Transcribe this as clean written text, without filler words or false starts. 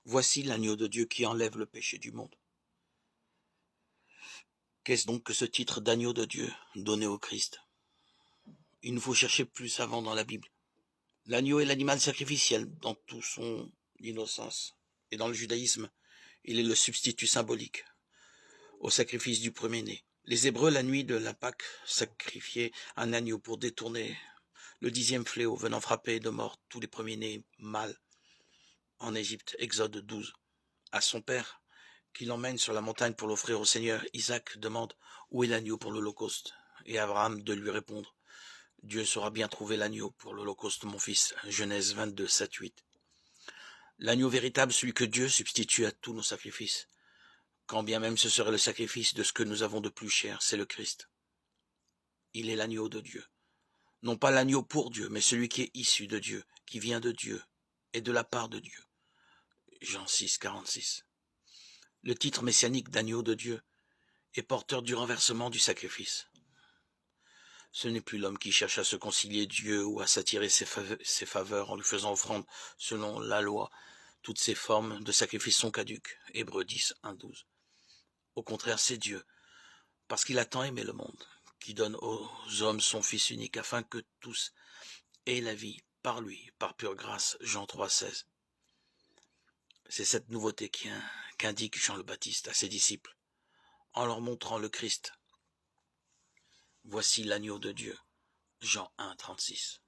Voici l'agneau de Dieu qui enlève le péché du monde. Qu'est-ce donc que ce titre d'agneau de Dieu donné au Christ? Il nous faut chercher plus avant dans la Bible. L'agneau est l'animal sacrificiel dans toute son innocence. Et dans le judaïsme, il est le substitut symbolique au sacrifice du premier-né. Les Hébreux, la nuit de la Pâque, sacrifiaient un agneau pour détourner le 10e fléau venant frapper de mort tous les premiers-nés mâles en Égypte. Exode 12. À son père, qui l'emmène sur la montagne pour l'offrir au Seigneur, Isaac demande « Où est l'agneau pour l'Holocauste ?» Et Abraham de lui répondre « Dieu saura bien trouver l'agneau pour l'Holocauste, mon fils. » Genèse 22, 7, 8. L'agneau véritable, celui que Dieu substitue à tous nos sacrifices, quand bien même ce serait le sacrifice de ce que nous avons de plus cher, c'est le Christ. Il est l'agneau de Dieu. Non pas l'agneau pour Dieu, mais celui qui est issu de Dieu, qui vient de Dieu et de la part de Dieu. Jean 6, 46. Le titre messianique d'agneau de Dieu est porteur du renversement du sacrifice. Ce n'est plus l'homme qui cherche à se concilier Dieu ou à s'attirer ses faveurs en lui faisant offrande selon la loi. Toutes ces formes de sacrifice sont caduques. Hébreux 10, 1, 12. Au contraire, c'est Dieu, parce qu'il a tant aimé le monde, qui donne aux hommes son Fils unique, afin que tous aient la vie par lui, par pure grâce. Jean 3, 16. C'est cette nouveauté qu'indique Jean le Baptiste à ses disciples, en leur montrant le Christ. Voici l'agneau de Dieu. Jean 1, 36.